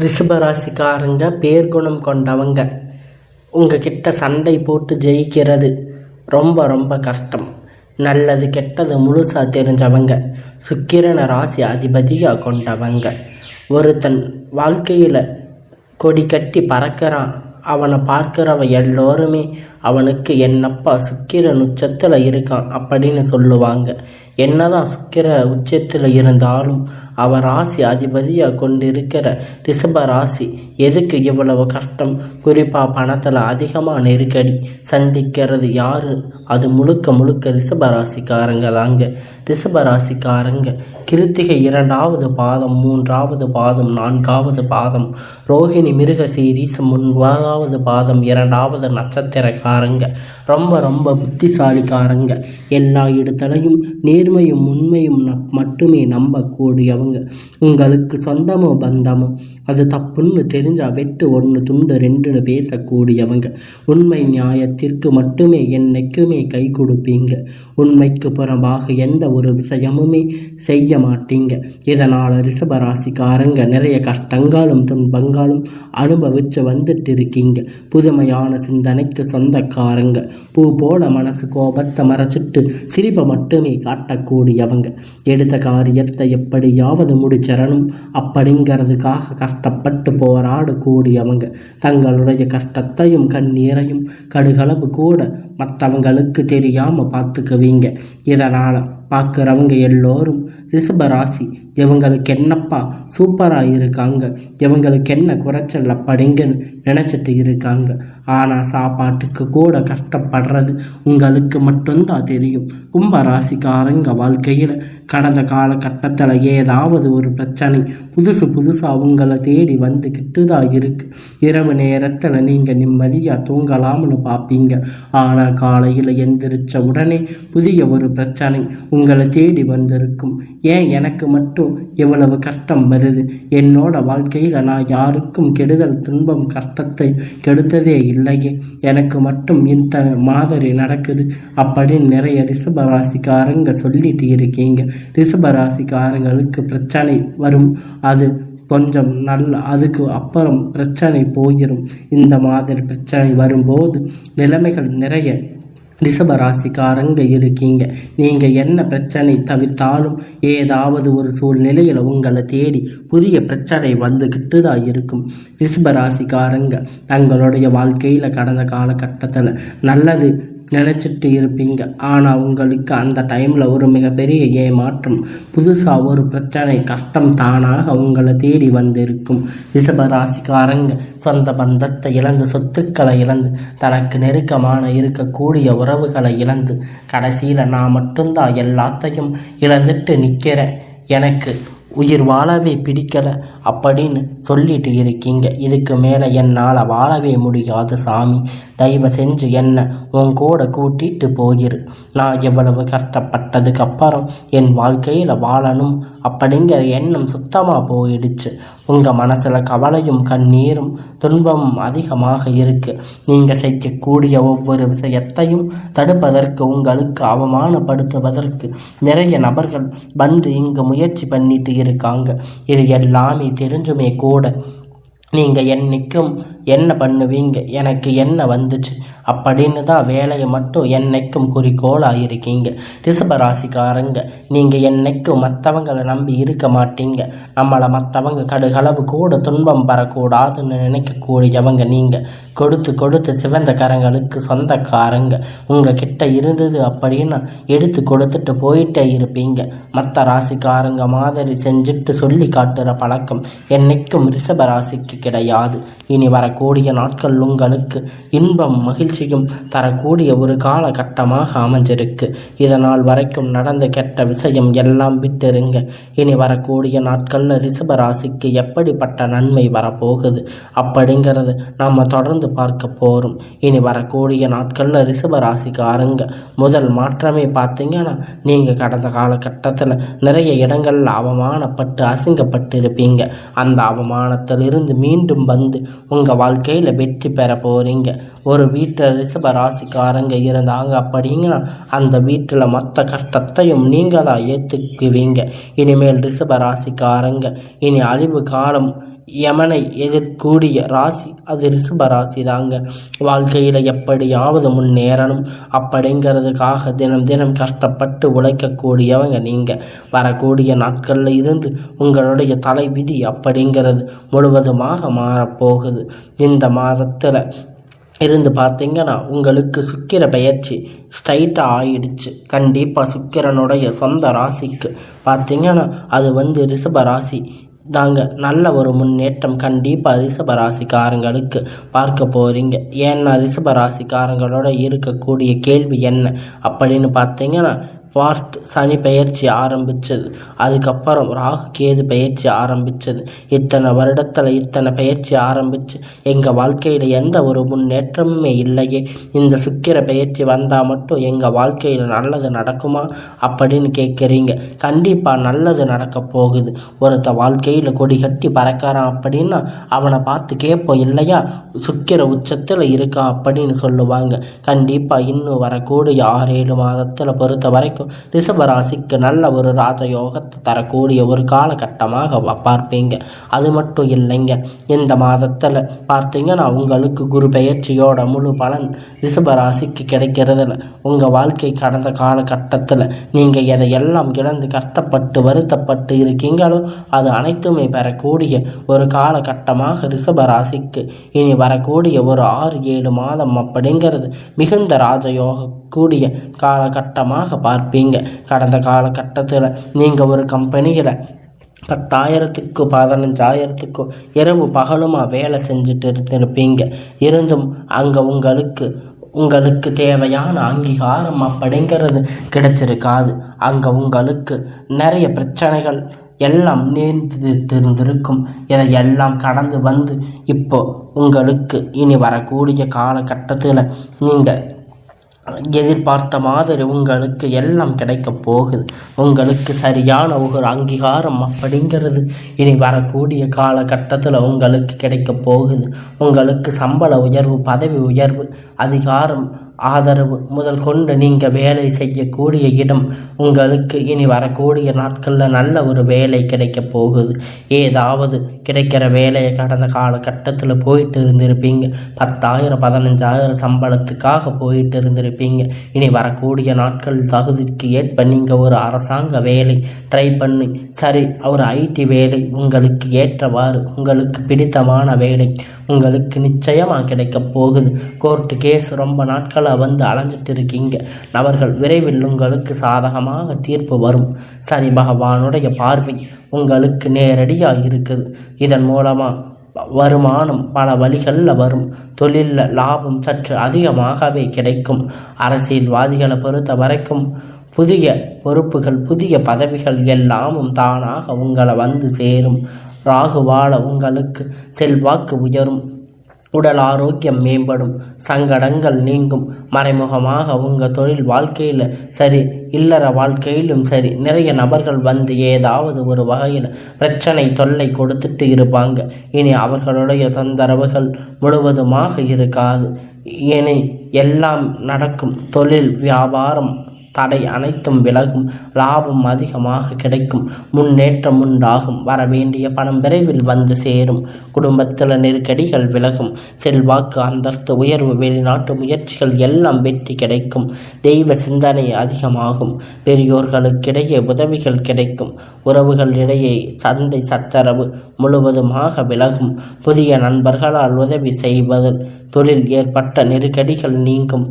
ரிஷபராசிக்காரங்க பேர்குணம் கொண்டவங்க. உங்ககிட்ட சண்டை போட்டு ஜெயிக்கிறது ரொம்ப ரொம்ப கஷ்டம். நல்லது கெட்டது முழுசாக தெரிஞ்சவங்க. சுக்கிரன ராசி அதிபதியாக கொண்டவங்க. ஒருத்தன் வாழ்க்கையில் கொடி கட்டி பறக்கிறான், அவனை பார்க்கிறவ எல்லோருமே அவனுக்கு என்னப்பா சுக்கிரன் உச்சத்தில் இருக்கான் அப்படின்னு சொல்லுவாங்க. என்னதான் சுக்கிர உச்சத்தில் இருந்தாலும் அவர் ராசி அதிபதியாக கொண்டிருக்கிற ரிஷப ராசி எதுக்கு இவ்வளவு கஷ்டம்? குறிப்பாக பணத்தில் அதிகமாக நெருக்கடி சந்திக்கிறது யாரு? அது முழுக்க முழுக்க ரிஷபராசிக்காரங்க தாங்க. ரிஷபராசிக்காரங்க கிருத்திகை 2வது பாதம், 3வது பாதம், 4வது பாதம், ரோகிணி மிருகசீரிஸ் 3வது பாதம், 2வது நட்சத்திரக்காரங்க. ரொம்ப ரொம்ப புத்திசாலிக்காரங்க. எல்லா இடத்துலையும் நேர்மையும் உண்மையும் மட்டுமே நம்பக்கூடியவங்க. உங்களுக்கு சொந்தமோ பந்தமோ அது தப்புன்னு தெரிஞ்சா வெட்டு 1 துண்டு 2ன்னு பேசக்கூடியவங்க. உண்மை நியாயத்திற்கு மட்டுமே என்னைக்குமே கை கொடுப்பீங்க. உண்மைக்கு புறம்பாக எந்த ஒரு விஷயமுமே செய்ய மாட்டீங்க. இதனால் ரிஷபராசிக்காரங்க நிறைய கஷ்டங்களும் துன்பங்களும் அனுபவிச்சு வந்துட்டு இருக்கீங்க. புதுமையான சிந்தனைக்கு சொந்தக்காரங்க. பூ போல மனசு கோபத்தை மறைச்சிட்டு சிரிப்பை மட்டுமே காட்டக்கூடியவங்க. எடுத்த காரியத்தை எப்படியாவது முடிச்சிடணும் அப்படிங்கிறதுக்காக கஷ்டப்பட்டு போராடக்கூடியவங்க. தங்களுடைய கஷ்டத்தையும் கண்ணீரையும் கடுகளவு கூட மற்றவங்களுக்கு தெரியாமல் பார்த்துக்குவீங்க. இதனால் பார்க்குறவங்க எல்லோரும் ரிஷபராசி இவங்களுக்கு என்னப்பா சூப்பராக இருக்காங்க, இவங்களுக்கு என்ன குறைச்சல் அப்படிங்க நினச்சிட்டு இருக்காங்க. ஆனால் சாப்பாட்டுக்கு கூட கஷ்டப்படுறது உங்களுக்கு மட்டும்தான் தெரியும். கும்பராசிக்காரங்க வாழ்க்கையில் கடந்த காலகட்டத்தில் ஏதாவது ஒரு பிரச்சனை புதுசாக உங்களை தேடி வந்துக்கிட்டு தான் இருக்கு. இரவு நேரத்தில் நீங்கள் நிம்மதியாக தூங்கலாம்னு பார்ப்பீங்க. ஆனால் காலையில் எந்திரிச்ச உடனே புதிய ஒரு பிரச்சனை உங்களை தேடி வந்திருக்கும். ஏன் எனக்கு மட்டும் எவ்வளவு கஷ்டம் வருது? என்னோட வாழ்க்கையில் நான் யாருக்கும் கெடுதல் துன்பம் கஷ்டத்தை கெடுத்ததே இல்லையே, எனக்கு மட்டும் இந்த மாதிரி நடக்குது அப்படின்னு நிறைய ரிஷபராசிக்காரங்க சொல்லிட்டு இருக்கீங்க. ரிஷபராசிக்காரங்களுக்கு பிரச்சனை வரும், அது கொஞ்சம் அதுக்கு அப்புறம் பிரச்சனை போயிடும். இந்த மாதிரி பிரச்சனை வரும்போது நிலைமைகள் நிறைய ரிஷபராசிக்காரங்க இருக்கீங்க. நீங்கள் என்ன பிரச்சனை தவிர்த்தாலும் ஏதாவது ஒரு சூழ்நிலையில் உங்களை தேடி புதிய பிரச்சனை வந்துக்கிட்டு தான் இருக்கும். ரிஷபராசிக்காரங்க தங்களுடைய வாழ்க்கையில் கடந்த காலகட்டத்தில் நல்லது நினச்சிட்டு இருப்பீங்க. ஆனால் உங்களுக்கு அந்த டைமில் ஒரு மிகப்பெரிய ஏமாற்றம், புதுசாக ஒரு பிரச்சனை கஷ்டம் தானாக உங்களை தேடி வந்திருக்கும். ரிஷபராசிக்காரங்க சொந்த பந்தத்தை இழந்து, சொத்துக்களை இழந்து, தனக்கு நெருக்கமான இருக்கக்கூடிய உறவுகளை இழந்து, கடைசியில் நான் மட்டும்தான் எல்லாத்தையும் இழந்துட்டு நிற்கிறேன், எனக்கு உயிர் வாழவே பிடிக்கலை அப்படின்னு சொல்லிட்டு இருக்கீங்க. இதுக்கு மேலே என்னால் வாழவே முடியாது சாமி, தயவு செஞ்சு என்ன உன் கூட கூட்டிகிட்டு போயிரு. நான் எவ்வளவு கஷ்டப்பட்டதுக்கு அப்புறம் என் வாழ்க்கையில் வாழணும் அப்படிங்கிற எண்ணம் சுத்தமாக போயிடுச்சு. உங்கள் மனசில் கவலையும் கண்ணீரும் துன்பமும் அதிகமாக இருக்குது. நீங்கள் செய்யக்கூடிய ஒவ்வொரு விஷயத்தையும் தடுப்பதற்கு, உங்களுக்கு அவமானப்படுத்துவதற்கு நிறைய நபர்கள் வந்து இங்கே முயற்சி பண்ணிட்டு இருக்காங்க. இது எல்லாமே தெரிஞ்சுமே கூட நீங்கள் என்னைக்கும் என்ன பண்ணுவீங்க, எனக்கு என்ன வந்துச்சு அப்படின்னு தான் வேலையை மட்டும் என்னைக்கும் குறிக்கோளாக இருக்கீங்க. ரிஷபராசிக்காரங்க நீங்கள் என்னைக்கும் மற்றவங்களை நம்பி இருக்க மாட்டீங்க. நம்மளை மற்றவங்க கடுகளவு கூட துன்பம் பெறக்கூடாதுன்னு நினைக்கக்கூடியவங்க நீங்கள். கொடுத்து சிவந்த கரங்களுக்கு சொந்தக்காரங்க. உங்கள் கிட்ட இருந்தது அப்படின்னு எடுத்து கொடுத்துட்டு போயிட்டே இருப்பீங்க. மற்ற ராசிக்காரங்க மாதிரி செஞ்சுட்டு சொல்லி காட்டுற பழக்கம் என்னைக்கும் ரிஷபராசிக்கு கிடையாது. இனி வரக்கூடிய நாட்கள் உங்களுக்கு இன்பம் மகிழ்ச்சியும் தரக்கூடிய ஒரு காலகட்டமாக அமைஞ்சிருக்கு. இதனால் வரைக்கும் நடந்த கெட்ட விஷயம் எல்லாம் விட்டுருங்க. இனி வரக்கூடிய நாட்களில் ரிஷபராசிக்கு எப்படிப்பட்ட நன்மை வரப்போகுது அப்படிங்கிறது நம்ம தொடர்ந்து பார்க்க போகிறோம். இனி வரக்கூடிய நாட்களில் ரிஷபராசிக்காரங்க முதல் மாற்றமே பார்த்தீங்கன்னா, நீங்கள் கடந்த காலகட்டத்தில் நிறைய இடங்களில் அவமானப்பட்டு அசிங்கப்பட்டு இருப்பீங்க. அந்த அவமானத்திலிருந்து மீண்டும் வந்து உங்கள் வாழ்க்கையில் வெற்றி பெற போகிறீங்க. ஒரு வீட்டில் ரிஷபராசிக்காரங்க இருந்தாங்க அப்படிங்கன்னா அந்த வீட்டில் மற்ற கஷ்டத்தையும் நீங்கள் தான் ஏற்றுக்குவீங்க. இனிமேல் ரிஷபராசிக்காரங்க இனி அழிவு காலம் யமனை எதிர்கூடிய ராசி அது ரிஷப ராசி தாங்க. வாழ்க்கையில் எப்படியாவது முன்னேறணும் அப்படிங்கிறதுக்காக தினம் தினம் கஷ்டப்பட்டு உழைக்கக்கூடியவங்க நீங்கள். வரக்கூடிய நாட்களில் இருந்து உங்களுடைய தலை விதி அப்படிங்கிறது முழுவதுமாக மாறப்போகுது. இந்த மாதத்தில் இருந்து பார்த்தீங்கன்னா உங்களுக்கு சுக்கிர பெயர்ச்சி ஸ்ட்ரைட்டாக ஆயிடுச்சு. கண்டிப்பாக சுக்கிரனுடைய சொந்த ராசிக்கு பார்த்தீங்கன்னா அது ரிஷப ராசி தாங்க. நல்ல ஒரு முன்னேற்றம் கண்டிப்பாக ரிஷப ராசிக்காரங்களுக்கு பார்க்க போகிறீங்க. ஏன்னா ரிஷப ராசிக்காரங்களோட இருக்கக்கூடிய கேள்வி என்ன அப்படின்னு பார்த்தீங்கன்னா, ஃபாஸ்ட் சனி பெயர்ச்சி ஆரம்பித்தது, அதுக்கப்புறம் ராகு கேது பெயர்ச்சி ஆரம்பித்தது. இத்தனை வருடத்தில் இத்தனை பெயர்ச்சி ஆரம்பித்து எங்கள் வாழ்க்கையில் எந்த ஒரு முன்னேற்றமுமே இல்லையே, இந்த சுக்கிர பெயர்ச்சி வந்தால் மட்டும் எங்கள் வாழ்க்கையில் நல்லது நடக்குமா அப்படின்னு கேட்குறீங்க. கண்டிப்பாக நல்லது நடக்க போகுது. ஒருத்த வாழ்க்கையில் கொடி கட்டி பறக்கிறான் அப்படின்னா அவனை பார்த்து கேட்போம் இல்லையா, சுக்கிர உச்சத்தில் இருக்கான் அப்படின்னு சொல்லுவாங்க. கண்டிப்பாக இன்னும் வரக்கூடிய 6-7 மாதத்தில் பொறுத்த வரைக்கும் ரிஷபராசிக்கு நல்ல ஒரு ராஜயோகத்தை தரக்கூடிய ஒரு காலகட்டமாக பார்ப்பீங்க. அது மட்டும் இல்லைங்க, இந்த மாதத்தில் பார்த்தீங்கன்னா உங்களுக்கு குரு பெயர்ச்சியோட முழு பலன் ரிஷபராசிக்கு கிடைக்கிறதுல உங்கள் வாழ்க்கை கடந்த காலகட்டத்தில் நீங்கள் எதையெல்லாம் இழந்து கஷ்டப்பட்டு வருத்தப்பட்டு இருக்கீங்களோ அது அனைத்துமே பெறக்கூடிய ஒரு காலகட்டமாக ரிஷபராசிக்கு இனி வரக்கூடிய ஒரு 6-7 மாதம் அப்படிங்கிறது மிகுந்த ராஜயோக கூடிய காலகட்டமாக பார்ப்பீங்க. கடந்த காலகட்டத்தில் நீங்கள் ஒரு கம்பெனியில் 10,000க்கும் 15,000க்கும் இரவு பகலுமா வேலை செஞ்சுட்டு இருப்பீங்க. இருந்தும் அங்கே உங்களுக்கு தேவையான அங்கீகாரம் அப்படிங்கிறது கிடைச்சிருக்காது. அங்கே உங்களுக்கு நிறைய பிரச்சனைகள் எல்லாம் நேர்ந்துட்டு இருந்திருக்கும். இதையெல்லாம் கடந்து வந்து இப்போ உங்களுக்கு இனி வரக்கூடிய காலகட்டத்தில் நீங்கள் எதிர்பார்த்த மாதிரி உங்களுக்கு எல்லாம் கிடைக்க போகுது. உங்களுக்கு சரியான ஒரு அங்கீகாரம் அப்படிங்கிறது இனி வரக்கூடிய காலகட்டத்தில் உங்களுக்கு கிடைக்க போகுது. உங்களுக்கு சம்பள உயர்வு, பதவி உயர்வு, அதிகாரம், ஆதரவு முதல் கொண்டு நீங்கள் வேலை செய்யக்கூடிய இடம் உங்களுக்கு இனி வரக்கூடிய நாட்களில் நல்ல ஒரு வேலை கிடைக்க போகுது. ஏதாவது கிடைக்கிற வேலையை கடந்த காலகட்டத்தில் போயிட்டு இருந்திருப்பீங்க. 10,000 15,000 சம்பளத்துக்காக போயிட்டு இருந்திருப்பீங்க. இனி வரக்கூடிய நாட்கள் தகுதிக்கு ஏற்ப நீங்கள் ஒரு அரசாங்க வேலை ட்ரை பண்ணி சரி ஒரு ஐடி வேலை உங்களுக்கு ஏற்றவாறு உங்களுக்கு பிடித்தமான வேலை உங்களுக்கு நிச்சயமாக கிடைக்க போகுது. கோர்ட்டு கேஸ் ரொம்ப நாட்களாக அலைஞ்சிட்டு இருக்கீங்க. நபர்கள் விரைவில் உங்களுக்கு சாதகமாக தீர்ப்பு வரும். சனி பகவானுடைய பார்வை உங்களுக்கு நேரடியாக இருக்குது. இதன் மூலமாக வருமானம் பல வழிகளில் வரும். தொழிலில் லாபம் சற்று அதிகமாகவே கிடைக்கும். அரசியல்வாதிகளை பொறுத்த வரைக்கும் புதிய பொறுப்புகள், புதிய பதவிகள் எல்லாமும் தானாக உங்களை சேரும். ராகுவால உங்களுக்கு செல்வாக்கு உயரும். உடல் ஆரோக்கியம் மேம்படும். சங்கடங்கள் நீங்கும். மறைமுகமாக உங்கள் தொழில் வாழ்க்கையில் சரி, இல்லற வாழ்க்கையிலும் சரி, நிறைய நபர்கள் ஏதாவது ஒரு வகையில் பிரச்சனை தொல்லை கொடுத்துட்டு இருப்பாங்க. இனி அவர்களுடைய தொந்தரவுகள் முழுவதுமாக இருக்காது. இனி எல்லாம் நடக்கும். தொழில் வியாபாரம் தடை அனைத்தும் விலகும். லாபம் அதிகமாக கிடைக்கும். முன்னேற்றம் உண்டாகும். வரவேண்டிய பணம் விரைவில் சேரும். குடும்பத்தில் நெருக்கடிகள் விலகும். செல்வாக்கு, அந்தஸ்து உயர்வு, வெளிநாட்டு முயற்சிகள் எல்லாம் வெற்றி கிடைக்கும். தெய்வ சிந்தனை அதிகமாகும். பெரியோர்களுக்கிடையே உதவிகள் கிடைக்கும். உறவுகளிடையே சண்டை சச்சரவு முழுவதுமாக விலகும். புதிய நண்பர்களால் உதவி செய்வதில் தொழில் ஏற்பட்ட நெருக்கடிகள் நீங்கும்.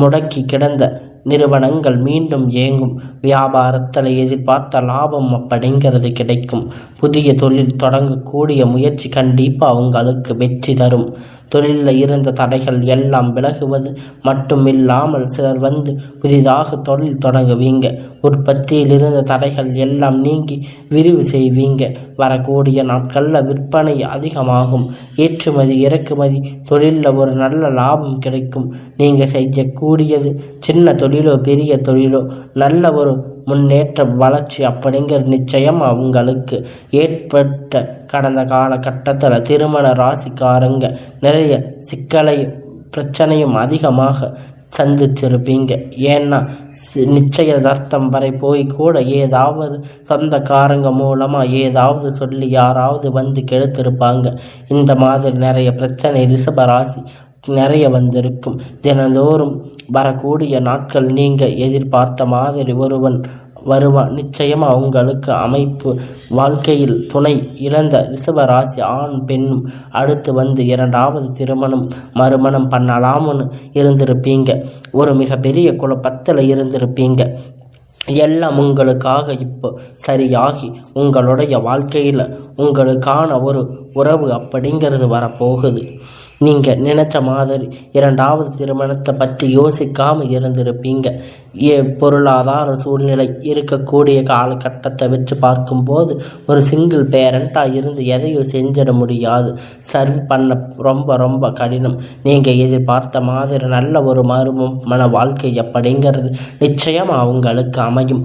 முடக்கி கிடந்த நிறுவனங்கள் மீண்டும் இயங்கும். வியாபாரத்தில் எதிர்பார்த்த லாபம் அப்படிங்கிறது கிடைக்கும். புதிய தொழில் தொடங்கக்கூடிய முயற்சி கண்டிப்பாக உங்களுக்கு வெற்றி தரும். தொழிலில் இருந்த தடைகள் எல்லாம் விலகுவது மட்டுமில்லாமல் சிலர் புதிதாக தொழில் தொடங்குவீங்க. உற்பத்தியில் இருந்த தடைகள் எல்லாம் நீங்கி விரிவு செய்வீங்க. வரக்கூடிய நாட்களில் விற்பனை அதிகமாகும். ஏற்றுமதி இறக்குமதி தொழிலில் ஒரு நல்ல லாபம் கிடைக்கும். நீங்கள் செய்யக்கூடியது சின்ன தொழிலோ பெரிய தொழிலோ நல்ல ஒரு முன்னேற்ற வளர்ச்சி அப்படிங்கிற நிச்சயம் அவங்களுக்கு ஏற்பட்ட கடந்த காலகட்டத்தில் திருமண ராசிக்காரங்க நிறைய சிக்கலையும் பிரச்சனையும் அதிகமாக சந்திச்சிருப்பீங்க. ஏன்னா நிச்சயதார்த்தம் வரை போய் கூட ஏதாவது சொந்தக்காரங்க மூலமாக ஏதாவது சொல்லி யாராவது வந்து கெடுத்திருப்பாங்க. இந்த மாதிரி நிறைய பிரச்சனை ரிஷபராசி நிறைய வந்திருக்கும். தினந்தோறும் வரக்கூடிய நாட்கள் நீங்கள் எதிர்பார்த்த மாதிரி ஒருவன் வருவான். நிச்சயமாக உங்களுக்கு அமைப்பு வாழ்க்கையில் துணை இழந்த ரிஷபராசி ஆண் பெண்ணும் அடுத்து வந்து இரண்டாவது திருமணம் மறுமணம் பண்ணலாம்னு இருந்திருப்பீங்க. ஒரு மிகப்பெரிய குழப்பத்தில் இருந்திருப்பீங்க. எல்லாம் உங்களுக்காக இப்போ சரியாகி உங்களுடைய வாழ்க்கையில் உங்களுக்கான ஒரு உறவு அப்படிங்கிறது வரப்போகுது. நீங்கள் நினச்ச மாதிரி இரண்டாவது திருமணத்தை பற்றி யோசிக்காமல் இருந்திருப்பீங்க. பொருளாதார சூழ்நிலை இருக்கக்கூடிய காலகட்டத்தை வச்சு பார்க்கும்போது ஒரு சிங்கிள் பேரண்ட்டாக இருந்து எதையும் செஞ்சிட முடியாது. சர்வ் பண்ண ரொம்ப ரொம்ப கடினம். நீங்கள் எதிர்பார்த்த மாதிரி நல்ல ஒரு மன வாழ்க்கை அப்படிங்கிறது நிச்சயமாக அவங்களுக்கு அமையும்.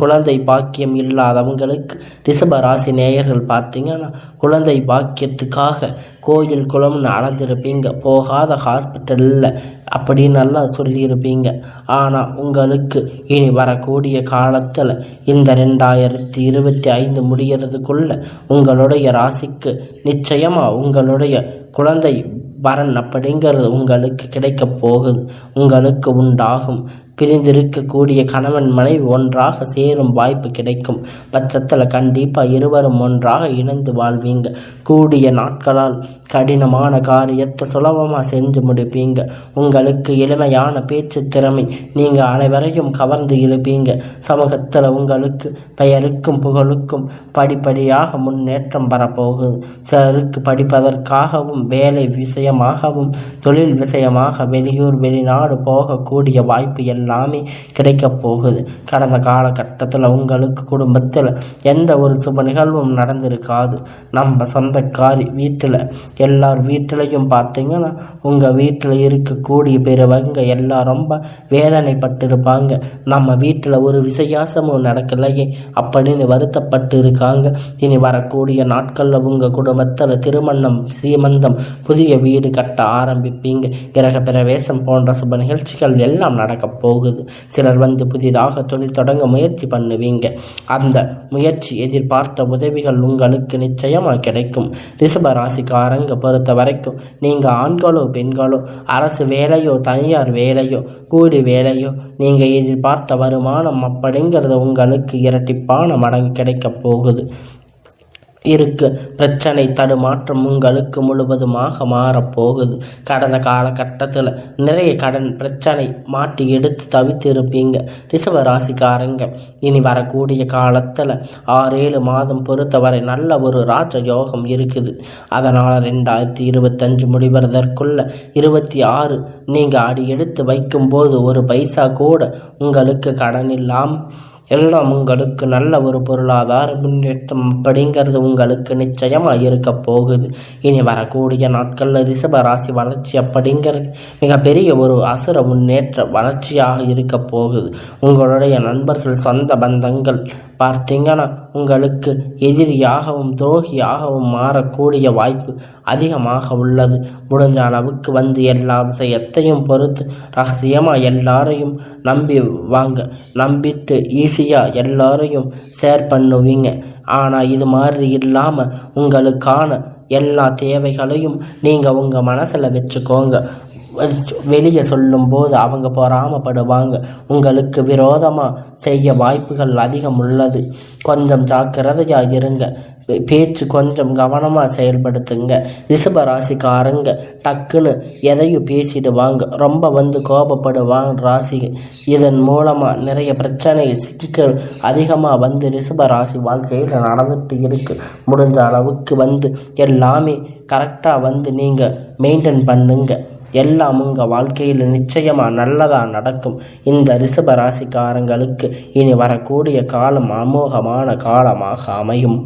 குழந்தை பாக்கியம் இல்லாதவங்களுக்கு ரிஷபராசி நேயர்கள் பார்த்தீங்கன்னா குழந்தை பாக்கியத்துக்காக கோயில் குளம்னு அளந்திருப்பீங்க. போகாத ஹாஸ்பிட்டலில் அப்படின்னு நல்லா சொல்லியிருப்பீங்க. ஆனால் உங்களுக்கு இனி வரக்கூடிய காலத்தில் இந்த 2025 முடிகிறதுக்குள்ள உங்களுடைய ராசிக்கு நிச்சயமாக உங்களுடைய குழந்தை வரன் அப்படிங்கிறது உங்களுக்கு கிடைக்கப் போகுது. உங்களுக்கு உண்டாகும். பிரிந்திருக்கக்கூடிய கணவன் மனைவி ஒன்றாக சேரும் வாய்ப்பு கிடைக்கும் பட்சத்தில் கண்டிப்பாக இருவரும் ஒன்றாக இணைந்து வாழ்வீங்க. கூடிய நாட்களால் கடினமான காரியத்தை சுலபமாக செஞ்சு முடிப்பீங்க. உங்களுக்கு எளிமையான பேச்சு திறமை நீங்கள் அனைவரையும் கவர்ந்து இழுப்பீங்க. சமூகத்தில் உங்களுக்கு பெயருக்கும் புகழுக்கும் படிப்படியாக முன்னேற்றம் வரப்போகுது. சிலருக்கு படிப்பதற்காகவும் வேலை விஷயமாகவும் தொழில் விஷயமாக வெளியூர் வெளிநாடு போகக்கூடிய வாய்ப்பு எல்லாமே கிடைக்கப் போகுது. கடந்த காலகட்டத்தில் உங்களுக்கு குடும்பத்தில் எந்த ஒரு சுப நிகழ்வும் நடந்திருக்காது. நம்ம சொந்தக்காரி வீட்டில் எல்லார் வீட்டிலையும் பார்த்தீங்கன்னா உங்கள் வீட்டில் இருக்கக்கூடிய பெரியவங்க எல்லாம் ரொம்ப வேதனைப்பட்டிருப்பாங்க. நம்ம வீட்டில் ஒரு விசேஷமும் நடக்கலையே அப்படின்னு வருத்தப்பட்டு இருக்காங்க. இனி வரக்கூடிய நாட்களில் உங்கள் குடும்பத்தில் திருமணம் சீமந்தம் புதிய வீடு கட்ட ஆரம்பிப்பீங்க. கிரக பிரவேசம் போன்ற சுப நிகழ்ச்சிகள் எல்லாம் நடக்க போகுது. சிலர் வந்து புதிதாக தொழில் தொடங்க முயற்சி பண்ணுவீங்க. அந்த முயற்சி எதிர்பார்த்த உதவிகள் உங்களுக்கு நிச்சயமாக கிடைக்கும். ரிஷப ராசிக்காரங்க பொறுத்த வரைக்கும் நீங்கள் ஆண்களோ பெண்களோ அரசு வேலையோ தனியார் வேலையோ கூலி வேலையோ நீங்கள் எதிர்பார்த்த வருமானம் அப்படிங்கிறது உங்களுக்கு இரட்டிப்பான மடங்கு கிடைக்கப் போகுது. இருக்கு பிரச்சனை தடுமாற்றம் உங்களுக்கு முழுவதுமாக மாறப்போகுது. கடந்த காலகட்டத்தில் நிறைய கடன் பிரச்சனை மாட்டி எடுத்து தவித்து இருப்பீங்க. ரிஷப ராசிக்காரங்க இனி வரக்கூடிய காலத்தில் 6-7 மாதம் பொறுத்தவரை நல்ல ஒரு ராஜ யோகம் இருக்குது. அதனால் 2025 முடிவதற்குள்ள 26 நீங்கள் அடி எடுத்து வைக்கும்போது ஒரு பைசா கூட உங்களுக்கு கடன் இல்லாமல் எல்லாம் உங்களுக்கு நல்ல ஒரு பொருளாதார முன்னேற்றம் அப்படிங்கிறது உங்களுக்கு நிச்சயமாக இருக்க போகுது. இனி வரக்கூடிய நாட்களில் ரிஷப ராசி வளர்ச்சி அப்படிங்கிறது மிகப்பெரிய ஒரு அசுர முன்னேற்ற வளர்ச்சியாக இருக்க போகுது. உங்களுடைய நண்பர்கள் சொந்த பந்தங்கள் பார்த்தீங்கன்னா உங்களுக்கு எதிரியாகவும் துரோகியாகவும் மாறக்கூடிய வாய்ப்பு அதிகமாக உள்ளது. முடிஞ்ச அளவுக்கு வந்து எல்லா விஷயத்தையும் பொறுத்து ரகசியமாக எல்லாரையும் நம்பி வாங்க. நம்பிட்டு ஈஸியாக எல்லாரையும் ஷேர் பண்ணுவீங்க. ஆனால் இது மாதிரி இல்லாமல் உங்களுக்கான எல்லா தேவைகளையும் நீங்கள் உங்கள் மனசில் வச்சுக்கோங்க. வெளியே சொல்லும்போது அவங்க பொறாமப்படுவாங்க. உங்களுக்கு விரோதமாக செய்ய வாய்ப்புகள் அதிகம் உள்ளது. கொஞ்சம் ஜாக்கிரதையாக இருங்க. பேச்சு கொஞ்சம் கவனமாக செயல்படுத்துங்க. ரிஷப ராசிக்காரங்க டக்குன்னு எதையும் பேசிடுவாங்க. ரொம்ப வந்து கோபப்படுவாங்க ராசி. இதன் மூலமாக நிறைய பிரச்சனை சிக்கல் அதிகமாக வந்து ரிஷப ராசி வாழ்க்கையில் நடந்துட்டு இருக்கு. முடிஞ்ச அளவுக்கு வந்து எல்லாமே கரெக்டாக வந்து நீங்கள் மெயின்டைன் பண்ணுங்க. எல்லாம் உங்கள் வாழ்க்கையில் நிச்சயமாக நல்லதாக நடக்கும். இந்த ரிஷப ராசிக்காரங்களுக்கு இனி வரக்கூடிய காலம் அமோகமான காலமாக அமையும்.